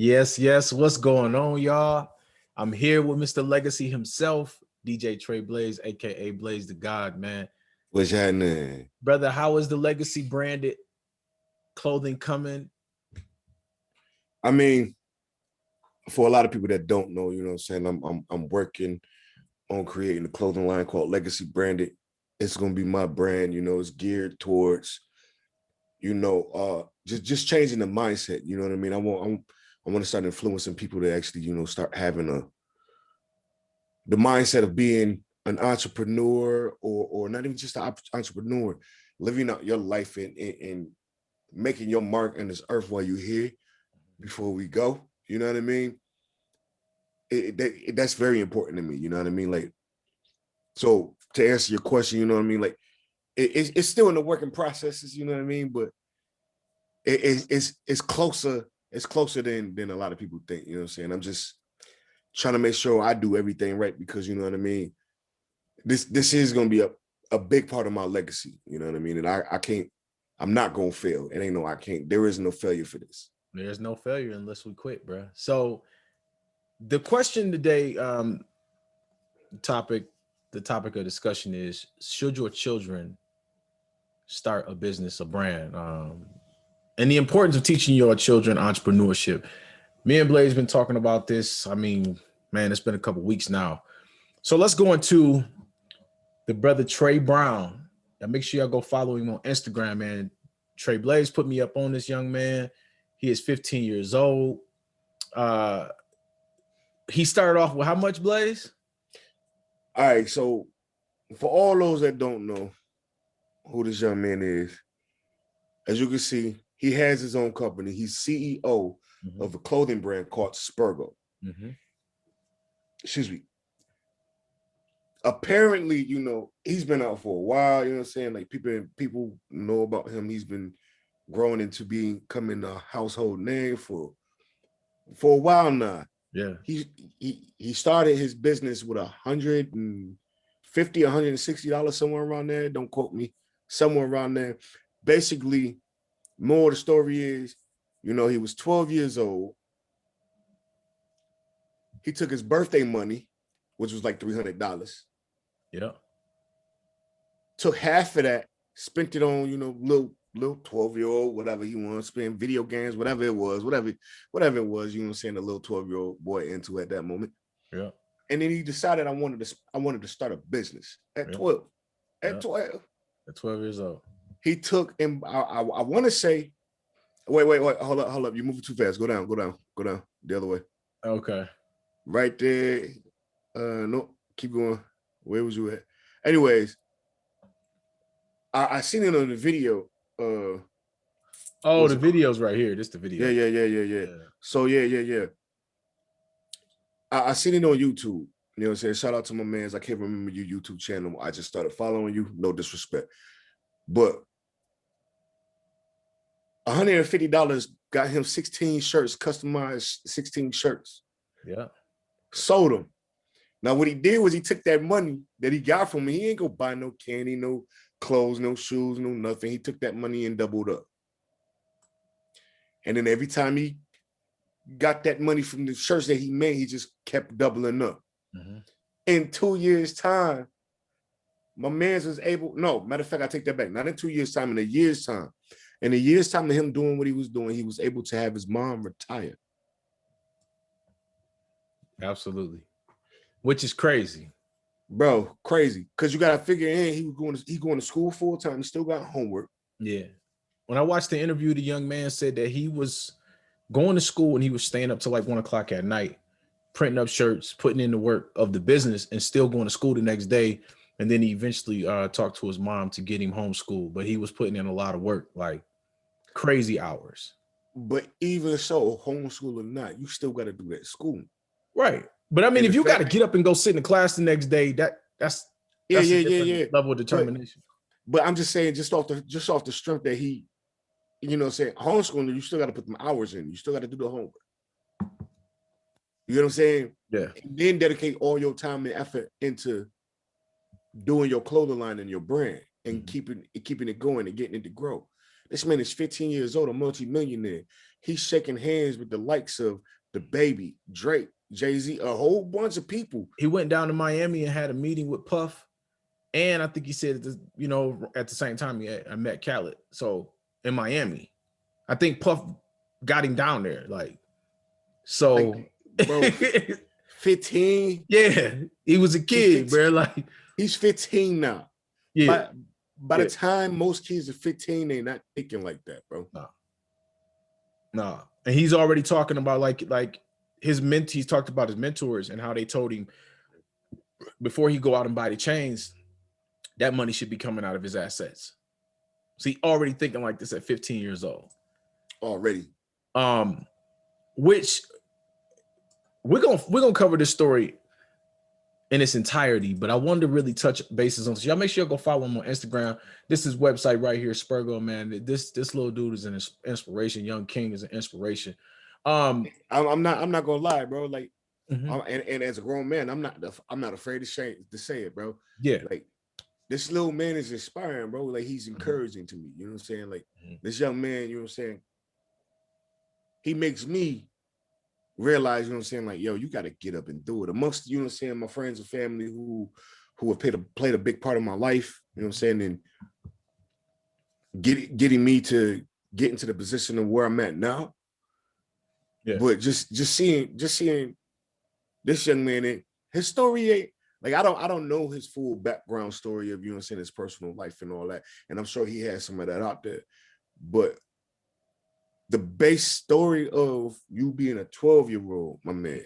Yes, yes. What's going on, y'all? I'm here with Mr. Legacy himself, DJ Trey Blaze, aka Blaze the God, man. What's happening? Brother, how is the Legacy branded clothing coming? I mean, for a lot of people that don't know, you know what I'm saying, I'm working on creating a clothing line called Legacy Branded. It's gonna be my brand, it's geared towards, just changing the mindset. You know what I mean? I want to start influencing people to actually, start having the mindset of being an entrepreneur or not even just an entrepreneur, living out your life and making your mark on this earth while you're here before we go. You know what I mean? That's very important to me. You know what I mean? Like, so to answer your question, you know what I mean? Like, it's still in the working processes. You know what I mean? But it's closer. It's closer than a lot of people think. You know what I'm saying? I'm just trying to make sure I do everything right because you know what I mean. This is gonna be a big part of my legacy. You know what I mean? And I can't. I'm not gonna fail. It ain't no I can't. There is no failure for this. There's no failure unless we quit, bro. So the question today, topic, the topic of discussion is: should your children start a business, a brand, and the importance of teaching your children entrepreneurship? Me and Blaze been talking about this. I mean, man, it's been a couple weeks now. So let's go into the brother Trey Brown. Now make sure y'all go follow him on Instagram, man. Trey Blaze put me up on this young man. He is 15 years old. He started off with how much, Blaze? All right, so for all those that don't know who this young man is, as you can see, he has his own company. He's CEO of a clothing brand called Spergo. Excuse me. Apparently, he's been out for a while, you know what I'm saying? Like people know about him. He's been growing into becoming a household name for a while now. Yeah. He started his business with $150, $160, somewhere around there. Don't quote me. Somewhere around there. Basically, more of the story is, he was 12 years old. He took his birthday money, which was like $300. Yeah. Took half of that, spent it on, little 12-year-old, whatever he wants, spend video games, whatever it was, you know what I'm saying, a little 12-year-old boy into at that moment. Yeah. And then he decided I wanted to start a business at 12. At 12. At 12 years old. He took, and I want to say, wait, hold up. You're moving too fast. Go down, the other way. Okay. Right there. No, keep going. Where was you at? Anyways, I seen it on the video. The video's right here. This the video. Yeah. So yeah. I seen it on YouTube. You know what I'm saying? Shout out to my mans. I can't remember your YouTube channel. I just started following you. No disrespect. But $150 got him 16 shirts, customized 16 shirts. Yeah. Sold them. Now, what he did was he took that money that he got from me. He ain't go buy no candy, no clothes, no shoes, no nothing. He took that money and doubled up. And then every time he got that money from the shirts that he made, he just kept doubling up. In 2 years' time, my man's was able, no, matter of fact, I take that back. Not in 2 years' time, in a year's time. In a year's time of him doing what he was doing, he was able to have his mom retire. Absolutely. Which is crazy. Bro, crazy. Because you got to figure in, he's going to school full time. He still got homework. Yeah. When I watched the interview, the young man said that he was going to school and he was staying up till like 1 o'clock at night, printing up shirts, putting in the work of the business and still going to school the next day. And then he eventually talked to his mom to get him homeschooled, but he was putting in a lot of work, like crazy hours. But even so, homeschool or not, you still got to do that school. Right. But I mean, if you got to get up and go sit in the class the next day, that's a different level of determination. But I'm just saying, just off the strength that he, saying homeschooling, you still got to put them hours in. You still got to do the homework. You know what I'm saying? Yeah. And then dedicate all your time and effort into doing your clothing line and your brand and keeping it going and getting it to grow. This man is 15 years old, a multi-millionaire. he's shaking hands with the likes of the Baby, Drake, Jay-Z, a whole bunch of people. He went down to Miami and had a meeting with Puff. And I think he said, you know, at the same time, I met Khaled. So in Miami, I think Puff got him down there. Like, so, like, bro, 15. Yeah, he was a kid, bro. Like, he's 15 now. Yeah. By the time most kids are 15, they're not thinking like that, bro. No. And he's already talking about like his he's talked about his mentors and how they told him before he go out and buy the chains, that money should be coming out of his assets. So he already thinking like this at 15 years old. Already. Which we're gonna cover this story in its entirety, but I wanted to really touch bases on this. Y'all make sure you go follow him on Instagram. This is website right here, Spergo, man. This little dude is an inspiration. Young King is an inspiration. I'm not gonna lie, bro. Like, mm-hmm. and as a grown man, I'm not afraid to say it, bro. Yeah, like this little man is inspiring, bro. Like, he's encouraging to me. You know what I'm saying? Like, this young man, you know what I'm saying? He makes me realize, you know what I'm saying? Like, yo, you got to get up and do it. Amongst, you know what I'm saying, my friends and family who have played a big part of my life, you know what I'm saying? And getting me to get into the position of where I'm at now. Yeah. But just seeing this young man, and his story ain't, like, I don't know his full background story of, you know what I'm saying, his personal life and all that. And I'm sure he has some of that out there. But the base story of you being a 12-year-old, my man,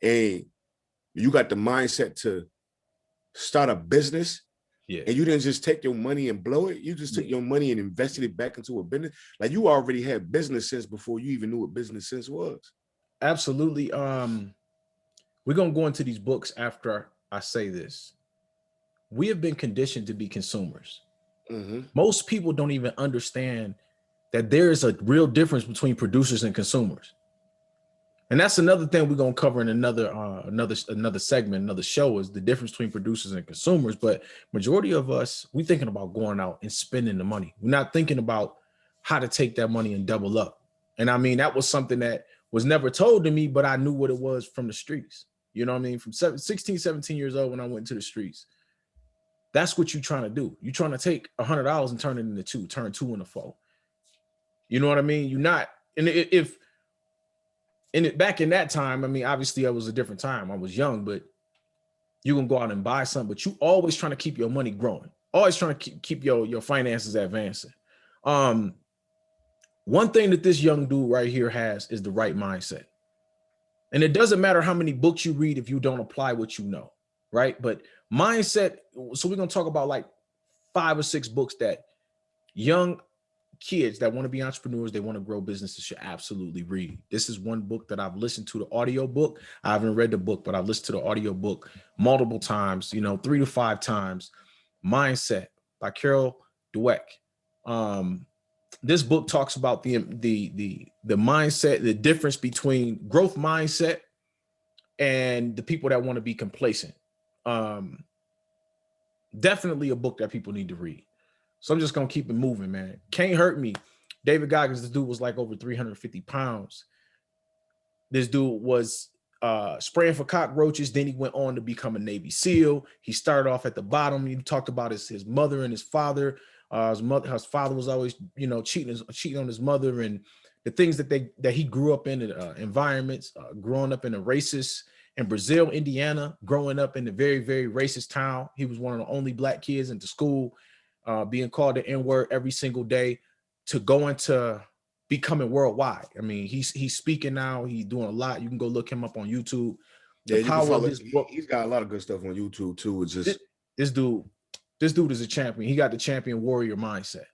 and you got the mindset to start a business, and you didn't just take your money and blow it. You just took your money and invested it back into a business. Like, you already had business sense before you even knew what business sense was. Absolutely. We're going to go into these books after I say this. We have been conditioned to be consumers. Mm-hmm. Most people don't even understand that there is a real difference between producers and consumers. And that's another thing we're going to cover in another segment, another show, is the difference between producers and consumers. But majority of us, we're thinking about going out and spending the money. We're not thinking about how to take that money and double up. And I mean, that was something that was never told to me, but I knew what it was from the streets. You know what I mean? From 16, 17 years old when I went to the streets. That's what you're trying to do. You're trying to take $100 and turn it into two, turn two into four. You know what I mean? You're not, and back in that time, I mean, obviously it was a different time. I was young, but you can go out and buy something, but you always trying to keep your money growing. Always trying to keep your finances advancing. One thing that this young dude right here has is the right mindset. And it doesn't matter how many books you read if you don't apply what you know, right? But mindset, so we're going to talk about like 5 or 6 books that young kids that want to be entrepreneurs, they want to grow businesses, should absolutely read. This is one book that I've listened to, the audio book. I haven't read the book, but I've listened to the audio book multiple times, 3 to 5 times. Mindset by Carol Dweck. This book talks about the mindset, the difference between growth mindset and the people that want to be complacent. Definitely a book that people need to read. So I'm just going to keep it moving, man. Can't Hurt Me. David Goggins, this dude was like over 350 pounds. This dude was spraying for cockroaches. Then he went on to become a Navy SEAL. He started off at the bottom. He talked about his mother and his father. His father was always, cheating on his mother, and the things that he grew up in, environments, growing up in a racist in Brazil, Indiana, growing up in a very, very racist town. He was one of the only Black kids into school, being called the N-word every single day, to go into becoming worldwide. I mean, he's speaking now. He's doing a lot. You can go look him up on YouTube. The power of his book. He's got a lot of good stuff on YouTube too. It's just this dude is a champion. He got the champion warrior mindset.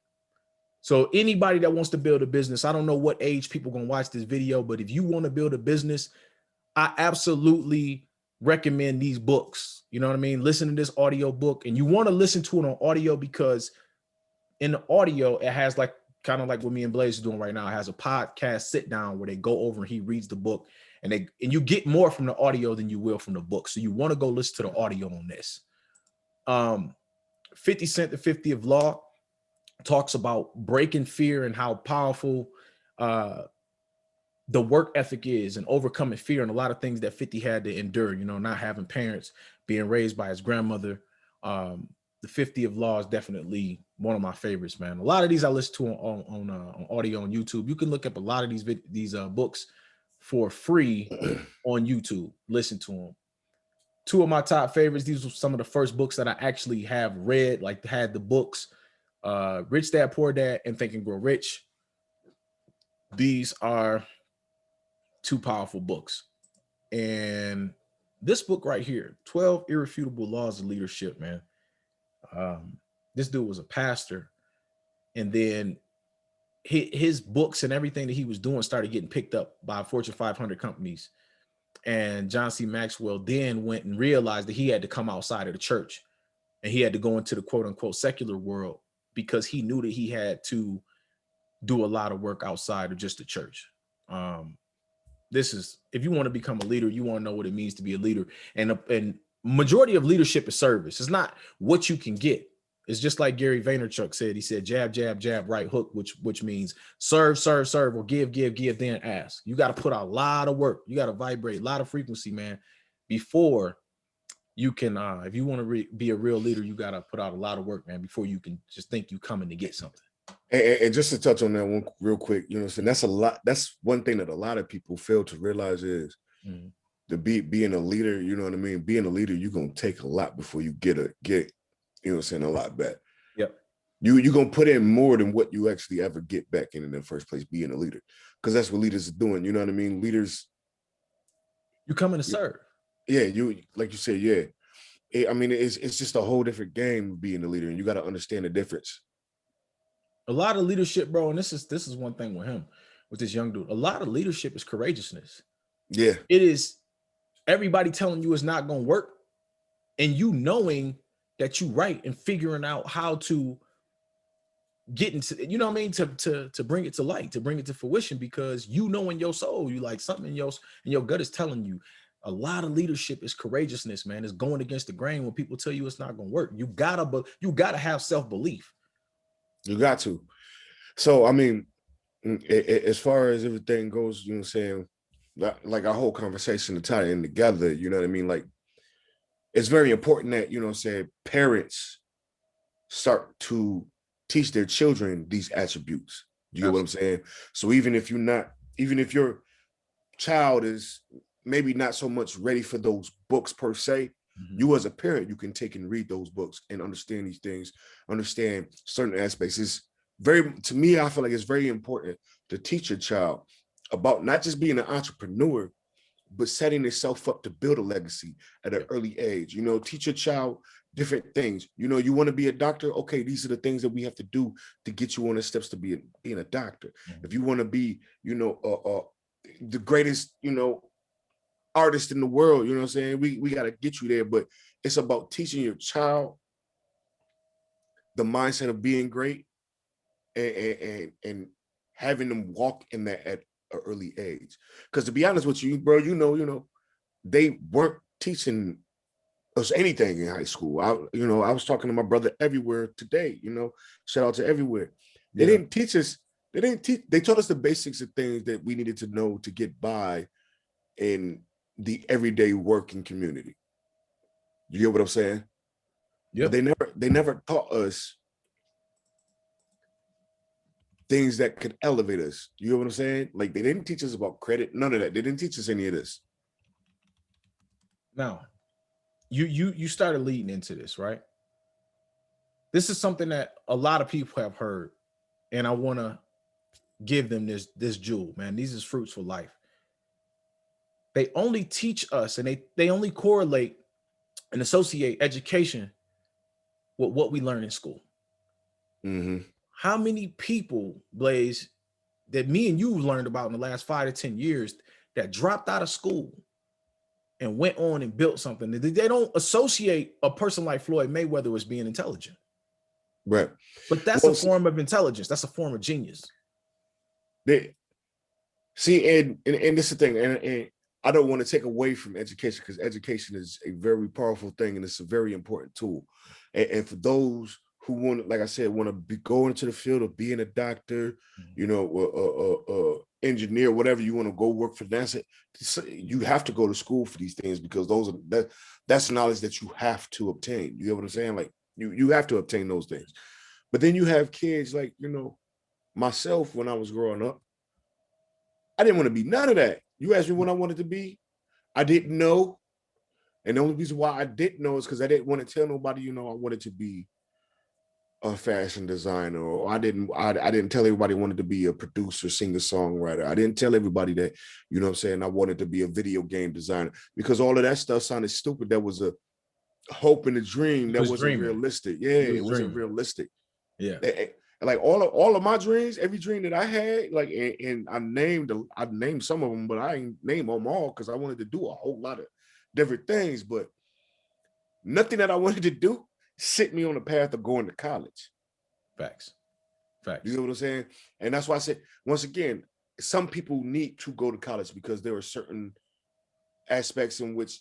So anybody that wants to build a business, I don't know what age people are going to watch this video, but if you want to build a business, I absolutely recommend these books. You know what I mean? Listen to this audio book, and you want to listen to it on audio because in the audio, it has like kind of like what me and Blaze are doing right now. It has a podcast sit down where they go over and he reads the book, and you get more from the audio than you will from the book. So you want to go listen to the audio on this. 50 Cent, The 50th Law, talks about breaking fear and how powerful the work ethic is and overcoming fear and a lot of things that 50 had to endure, not having parents, being raised by his grandmother. The 50 of Law is definitely one of my favorites, man. A lot of these I listen to on audio on YouTube. You can look up a lot of these books for free on YouTube. Listen to them. Two of my top favorites. These were some of the first books that I actually have read, like had the books, Rich Dad, Poor Dad, and Think and Grow Rich. These are two powerful books. And this book right here, 12 Irrefutable Laws of Leadership, man. This dude was a pastor. And then his books and everything that he was doing started getting picked up by Fortune 500 companies. And John C. Maxwell then went and realized that he had to come outside of the church and he had to go into the quote unquote secular world because he knew that he had to do a lot of work outside of just the church. This is, if you want to become a leader, you want to know what it means to be a leader. And majority of leadership is service. It's not what you can get. It's just like Gary Vaynerchuk said. He said, jab, jab, jab, right hook, which means serve, serve, serve, or give, give, give, then ask. You got to put out a lot of work. You got to vibrate a lot of frequency, man, before you can, if you want to be a real leader, you got to put out a lot of work, man, before you can just think you coming to get something. And just to touch on that one real quick, saying that's a lot. That's one thing that a lot of people fail to realize is to being a leader. You know what I mean? Being a leader, you're gonna take a lot before you get a lot back. Yep. You're gonna put in more than what you actually ever get back in the first place. Being a leader, because that's what leaders are doing. You know what I mean? Leaders, you coming to serve. Yeah, you like you said. Yeah, it's just a whole different game being a leader, and you got to understand the difference. A lot of leadership, bro, and this is one thing with him, with this young dude. A lot of leadership is courageousness. Yeah. It is everybody telling you it's not going to work and you knowing that you're right and figuring out how to get into, you know what I mean, to bring it to light, to bring it to fruition, because in your soul, you like something in your gut is telling you. A lot of leadership is courageousness, man. It's going against the grain when people tell you it's not going to work. You gotta have self-belief. You got to. So, I mean, as far as everything goes, you know what I'm saying, like our whole conversation to tie in together, you know what I mean? Like, it's very important that, you know what I'm saying, parents start to teach their children these attributes. You get what I'm saying? So even if your child is maybe not so much ready for those books per se, you as a parent, you can take and read those books and understand these things, understand certain aspects. To me, I feel like it's very important to teach your child about not just being an entrepreneur, but setting yourself up to build a legacy at an early age. Teach your child different things. You want to be a doctor? Okay, these are the things that we have to do to get you on the steps to being a doctor. If you want to be, the greatest, artist in the world, you know what I'm saying? We got to get you there, but it's about teaching your child the mindset of being great and having them walk in that at an early age. Because to be honest with you, bro, they weren't teaching us anything in high school. I was talking to my brother everywhere today, shout out to everywhere. They didn't teach us, they taught us the basics of things that we needed to know to get by in the everyday working community. You get what I'm saying? Yeah. But they never taught us things that could elevate us. You know what I'm saying? Like, they didn't teach us about credit, none of that. They didn't teach us any of this. Now, you started leading into this, right? This is something that a lot of people have heard, and I want to give them this jewel, man. These is fruits for life. They only teach us, and they only correlate and associate education with what we learn in school. How many people, Blaze, that me and you learned about in the last 5 to 10 years that dropped out of school and went on and built something? They don't associate a person like Floyd Mayweather as being intelligent. Right. But that's a form of intelligence. That's a form of genius. And this is the thing, and I don't want to take away from education, because education is a very powerful thing and it's a very important tool. And for those who want, like I said, want to go into the field of being a doctor, you know, engineer, whatever you want to go work for NASA, you have to go to school for these things because that's knowledge that you have to obtain. You know what I'm saying? Like you have to obtain those things. But then you have kids like, you know, myself when I was growing up, I didn't want to be none of that. You asked me what I wanted to be, I didn't know. And the only reason why I didn't know is because I didn't want to tell nobody, you know, I wanted to be a fashion designer, or I didn't tell everybody I wanted to be a producer, singer, songwriter. I didn't tell everybody that, you know what I'm saying, I wanted to be a video game designer, because all of that stuff sounded stupid. That was a hope and a dream that wasn't realistic. Yeah, it wasn't realistic. Yeah. Like all of my dreams, every dream that I had, like, and I named some of them, but I ain't name them all because I wanted to do a whole lot of different things, but nothing that I wanted to do set me on the path of going to college. Facts. You know what I'm saying? And that's why I said, once again, some people need to go to college because there are certain aspects in which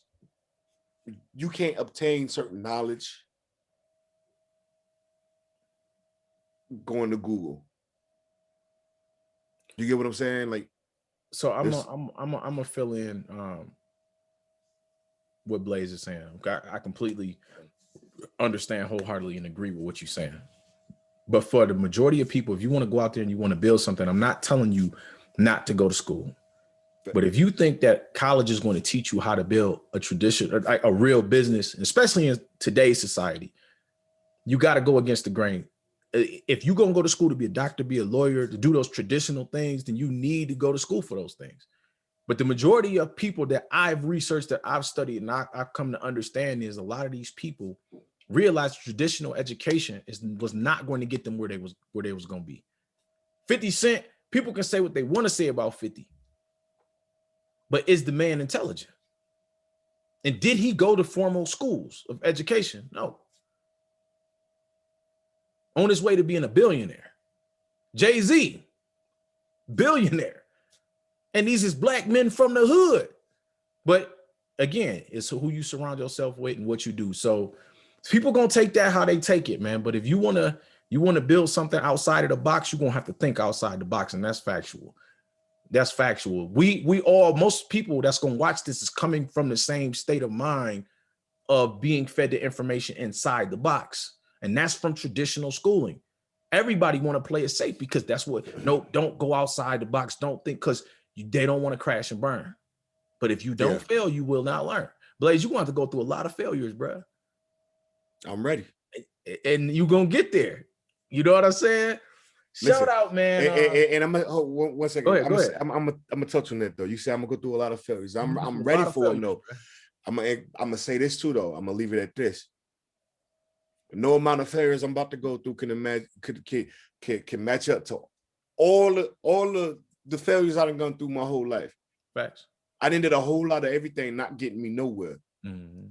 you can't obtain certain knowledge going to Google. You get what I'm saying? Like, so I'm gonna fill in what Blaze is saying. I completely understand wholeheartedly and agree with what you're saying. But for the majority of people, if you want to go out there and you want to build something, I'm not telling you not to go to school. But if you think that college is going to teach you how to build a tradition, a real business, especially in today's society, you got to go against the grain. If you're going to go to school to be a doctor, be a lawyer, to do those traditional things, then you need to go to school for those things. But the majority of people that I've researched, that I've studied, and I've come to understand is a lot of these people realized traditional education was not going to get them where they was going to be. 50 Cent, people can say what they want to say about 50, but is the man intelligent? And did he go to formal schools of education? No. On his way to being a billionaire. Jay-Z, billionaire. And these is black men from the hood. But again, it's who you surround yourself with and what you do. So people gonna take that how they take it, man. But if you wanna build something outside of the box, you're gonna have to think outside the box, and that's factual. That's factual. Most people that's gonna watch this is coming from the same state of mind of being fed the information inside the box, and that's from traditional schooling. Everybody want to play it safe because that's what. No, don't go outside the box. Don't think, because they don't want to crash and burn. But if you don't fail, you will not learn. Blaze, you're going to have to go through a lot of failures, bro. I'm ready. And you're going to get there. You know what I'm saying? Shout out, man. And I'm gonna one second. Go ahead. I'm gonna touch on that though. You say I'm gonna go through a lot of failures. I'm ready for them though. I'm gonna say this too though. I'm gonna leave it at this. No amount of failures I'm about to go through can match up to all the failures I've gone through my whole life. Facts. I did a whole lot of everything, not getting me nowhere. Mm-hmm.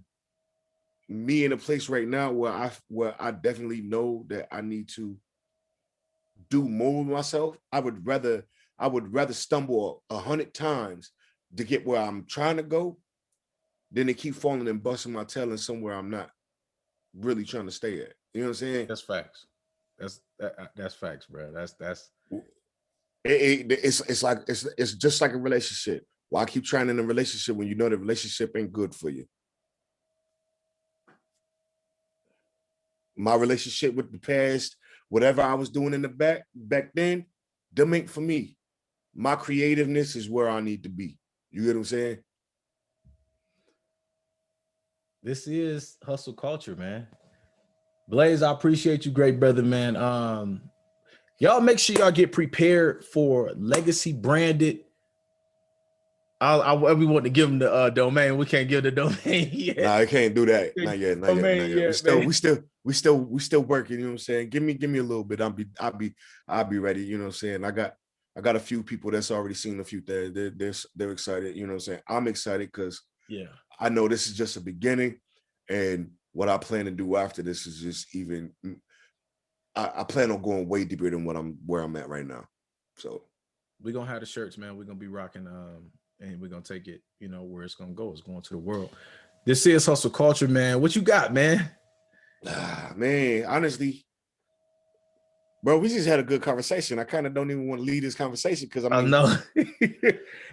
Me in a place right now where I definitely know that I need to do more with myself. I would rather stumble 100 times to get where I'm trying to go than to keep falling and busting my tail in somewhere I'm not really trying to stay at. You know what I'm saying? That's facts. That's facts, bro. It's just like a relationship. Why keep trying in a relationship when you know the relationship ain't good for you? My relationship with the past, whatever I was doing in the back then, them ain't for me. My creativeness is where I need to be. You get what I'm saying? This is hustle culture, man. Blaze, I appreciate you, great brother, man. Y'all make sure y'all get prepared for Legacy branded. We want to give them the domain. We can't give the domain yet. Nah, I can't do that. Not yet. We still working. You know what I'm saying? Give me a little bit. I'll be ready. You know what I'm saying? I got a few people that's already seen a few things. They're excited. You know what I'm saying? I'm excited because I know this is just a beginning, and what I plan to do after this is just even. I plan on going way deeper than where I'm at right now. So we're gonna have the shirts, man. We're gonna be rocking and we're gonna take it, where it's gonna go. It's going to the world. This is hustle culture, man. What you got, man? Man, honestly, Bro, we just had a good conversation. I kind of don't even want to leave this conversation because I I mean, know.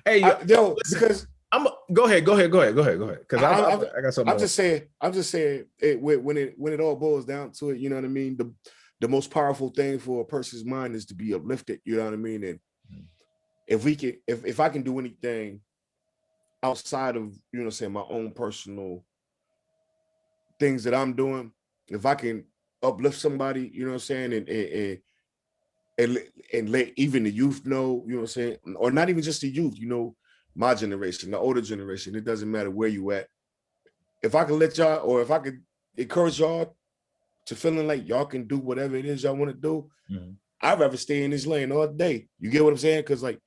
Hey, yo, listen, because go ahead. Because I got something. I'm just saying when it all boils down to it, you know what I mean? The most powerful thing for a person's mind is to be uplifted, you know what I mean? And if I can do anything outside of, you know, saying my own personal things that I'm doing, if I can uplift somebody, you know what I'm saying, and let even the youth know, you know what I'm saying, or not even just the youth, you know, my generation, the older generation, it doesn't matter where you at. If I can let y'all, or if I could encourage y'all to feeling like y'all can do whatever it is y'all want to do, I'd rather stay in this lane all day. You get what I'm saying? Because like,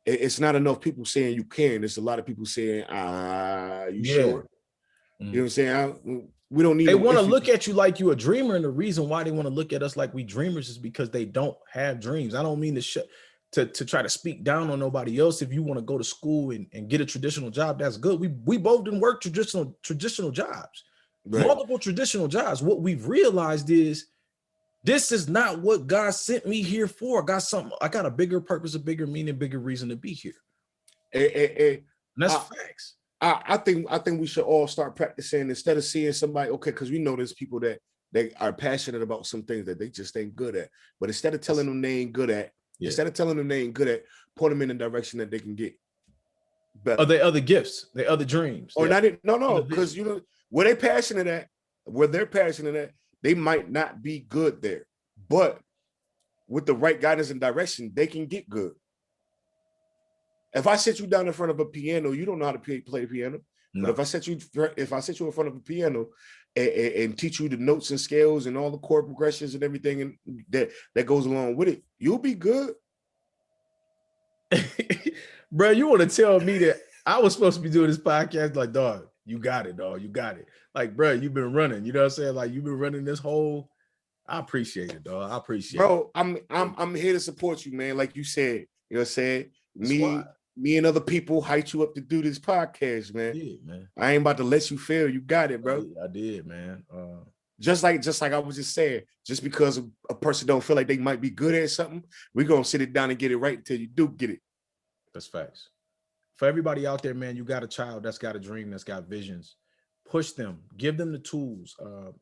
it's not enough people saying you can. There's a lot of people saying, you sure? You know what I'm saying? We don't need They no want to look at you like you a dreamer, and the reason why they want to look at us like we dreamers is because they don't have dreams. I don't mean to try to speak down on nobody else. If you want to go to school and get a traditional job, that's good. We both didn't work traditional jobs, multiple traditional jobs. What we've realized is this is not what God sent me here for. I got a bigger purpose, a bigger meaning, bigger reason to be here. And that's facts. I think we should all start practicing instead of seeing somebody, okay, because we know there's people that they are passionate about some things that they just ain't good at. But instead of telling them they ain't good at, point them in the direction that they can get better. Or their other gifts, their other dreams. Or not, no, because you know, where they're passionate at, they might not be good there. But with the right guidance and direction, they can get good. If I sit you down in front of a piano, you don't know how to play the piano. No. But if I sit you in front of a piano and teach you the notes and scales and all the chord progressions and everything and that goes along with it, you'll be good. Bro, you want to tell me that I was supposed to be doing this podcast? Like, dog, you got it, dog. You got it. Like, bro, you've been running. You know what I'm saying? Like, you've been running this whole. I appreciate it, dog. I appreciate it. Bro, I'm here to support you, man. Like you said, you know what I'm saying? Me and other people hyped you up to do this podcast, man. Yeah, man. I ain't about to let you fail. You got it, bro. I did, man. Just like I was just saying, just because a person don't feel like they might be good at something, we're gonna sit it down and get it right until you do get it. That's facts. For everybody out there, man, you got a child that's got a dream, that's got visions. Push them, give them the tools,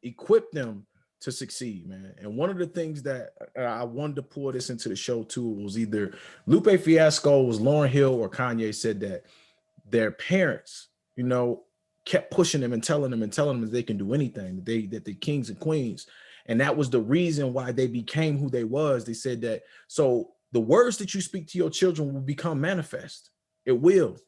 equip them to succeed, man. And one of the things that I wanted to pull this into the show too was either Lupe Fiasco, was Lauryn Hill, or Kanye said that their parents, you know, kept pushing them and telling them that they can do anything, that they're kings and queens. And that was the reason why they became who they was. They said that, so the words that you speak to your children will become manifest. It will.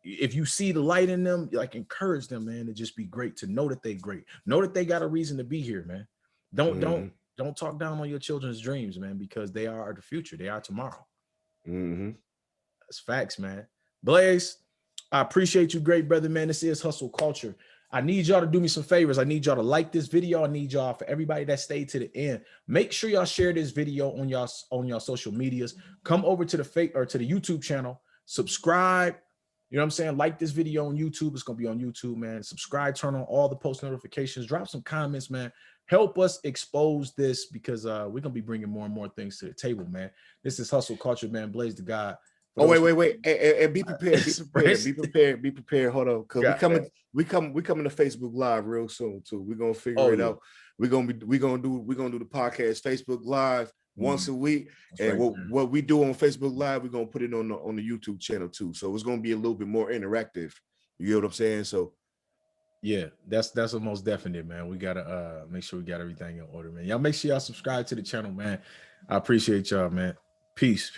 If you see the light in them, like, encourage them, man, to just be great, to know that they're great. Know that they got a reason to be here, man. Don't talk down on your children's dreams, man, because they are the future. They are tomorrow. That's facts, man. Blaze, I appreciate you, great brother, man. This is Hustle Culture. I need y'all to do me some favors. I need y'all to like this video. I need y'all, for everybody that stayed to the end, make sure y'all share this video on y'all social medias. Come over to the YouTube channel, subscribe. You know what I'm saying? Like this video on YouTube. It's going to be on YouTube, man. Subscribe, turn on all the post notifications, drop some comments, man. Help us expose this, because we're going to be bringing more and more things to the table, man. This is Hustle Culture, man. Blaze the God. Oh, wait. And be prepared. Be prepared. Hold on. Because we coming to Facebook Live real soon too. We're gonna figure it out. We're gonna do the podcast Facebook Live once a week. That's and what we do on Facebook Live, we're gonna put it on the YouTube channel too. So it's gonna be a little bit more interactive. You know what I'm saying? So yeah, that's a most definite, man. We gotta make sure we got everything in order, man. Y'all make sure y'all subscribe to the channel, man. I appreciate y'all, man. Peace.